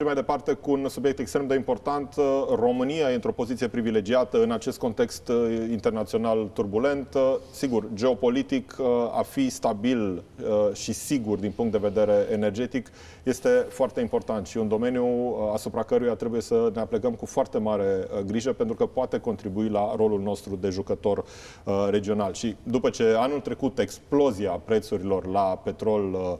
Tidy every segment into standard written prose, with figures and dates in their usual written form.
Mai departe cu un subiect extrem de important. România e într-o poziție privilegiată în acest context internațional turbulent. Sigur, geopolitic, a fi stabil și sigur din punct de vedere energetic este foarte important și un domeniu asupra căruia trebuie să ne aplecăm cu foarte mare grijă, pentru că poate contribui la rolul nostru de jucător regional. Și după ce anul trecut explozia prețurilor la petrol,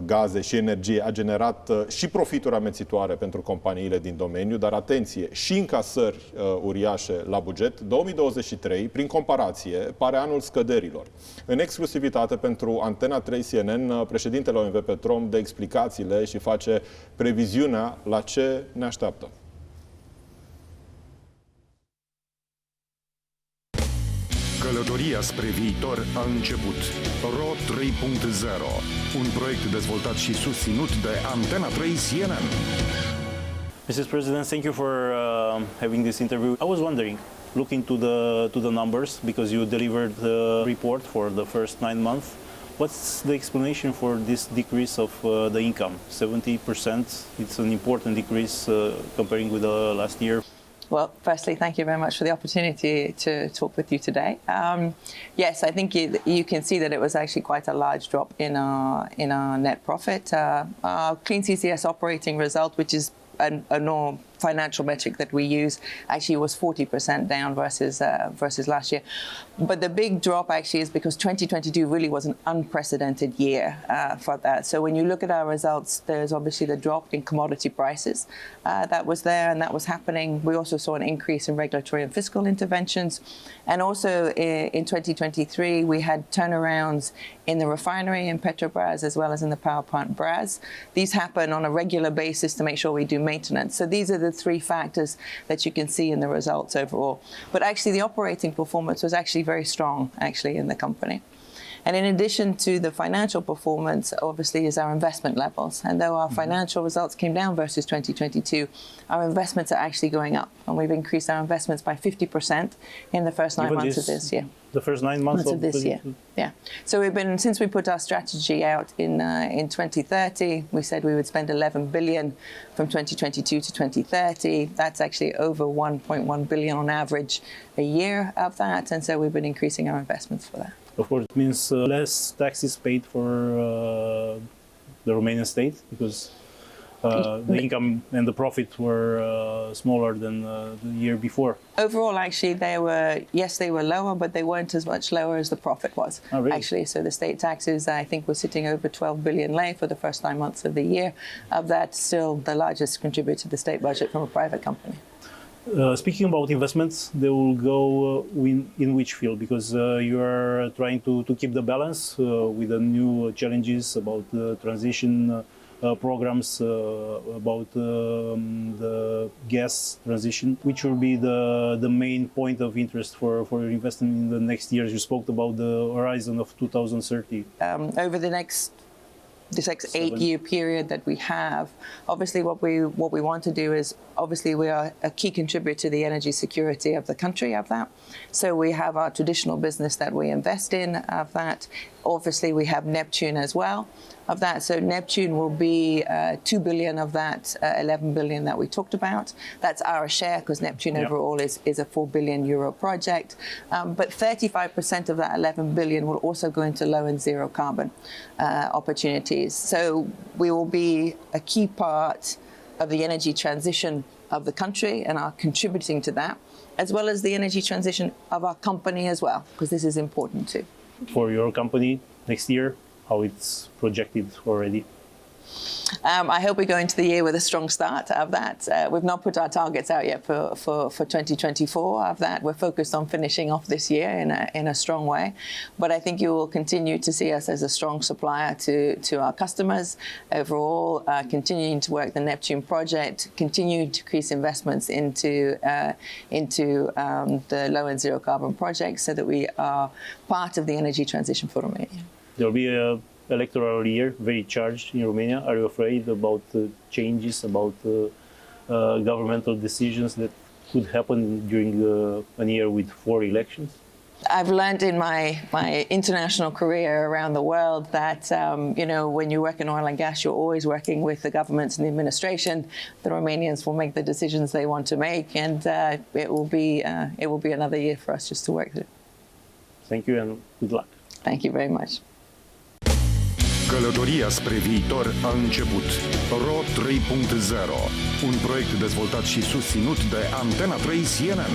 gaze și energie a generat și profituri amețitoare pentru companiile din domeniu, dar atenție, și încasări uriașe la buget, 2023, prin comparație, pare anul scăderilor. În exclusivitate pentru Antena 3 CNN, președintele OMV Petrom dă explicațiile și face previziunea la ce ne așteaptă. Călătoria spre viitor a început. RO 3.0, un proiect dezvoltat și susținut de Antena 3 CNN. Mrs. President, thank you for having this interview. I was wondering, looking to the numbers, because you delivered the report for the first 9 months, what's the explanation for this decrease of the income? 70%, it's an important decrease comparing with the last year. Well, firstly, thank you very much for the opportunity to talk with you today. Yes, I think you can see that it was actually quite a large drop in our net profit. Our clean CCS operating result, which is a normal financial metric that we use, actually was 40% down versus last year. But the big drop actually is because 2022 really was an unprecedented year for that. So when you look at our results, there's obviously the drop in commodity prices that was there and that was happening. We also saw an increase in regulatory and fiscal interventions. And also in 2023, we had turnarounds in the refinery in Petrobras as well as in the power plant Bras. These happen on a regular basis to make sure we do maintenance. So these are the three factors that you can see in the results overall. But actually the operating performance was actually very strong actually in the company. And in addition to the financial performance, obviously, is our investment levels. And though our financial results came down versus 2022, our investments are actually going up. And we've increased our investments by 50% in the first 9 months of this year. The first 9 months of this year. Yeah. So we've been, since we put our strategy out in 2030, we said we would spend 11 billion from 2022 to 2030. That's actually over 1.1 billion on average a year of that. And so we've been increasing our investments for that. Of course, it means less taxes paid for the Romanian state, because the income and the profit were smaller than the year before. Overall, actually, they were lower, but they weren't as much lower as the profit was. Oh, really? Actually, so the state taxes, I think, were sitting over 12 billion lei for the first 9 months of the year. Of that, still the largest contributor to the state budget from a private company. Speaking about investments, they will go in which field? Because you are trying to keep the balance with the new challenges about the transition programs, about the gas transition. Which will be the main point of interest for your investment in the next years? You spoke about the horizon of 2030. Over this next 8-year period that we have, obviously what we want to do is, obviously we are a key contributor to the energy security of the country of that. So we have our traditional business that we invest in of that. Obviously we have Neptune as well of that. So Neptune will be 2 billion of that 11 billion that we talked about. That's our share, because Neptune overall is a 4 billion euro project. But 35% of that 11 billion will also go into low and zero carbon opportunities. So we will be a key part of the energy transition of the country and are contributing to that, as well as the energy transition of our company as well, because this is important too. For your company next year, how it's projected already? I hope we go into the year with a strong start of that. We've not put our targets out yet for 2024 of that. We're focused on finishing off this year in a strong way. But I think you will continue to see us as a strong supplier to our customers overall, continuing to work the Neptune project, continuing to increase investments into the low and zero carbon projects, so that we are part of the energy transition for Romania. There will be a electoral year, very charged in Romania. Are you afraid about changes, about governmental decisions that could happen during a year with 4 elections? I've learned in my international career around the world that, when you work in oil and gas, you're always working with the governments and the administration. The Romanians will make the decisions they want to make, and it will be another year for us just to work through. Thank you and good luck. Thank you very much. Călătoria spre viitor a început. RO 3.0, un proiect dezvoltat și susținut de Antena 3 CNN.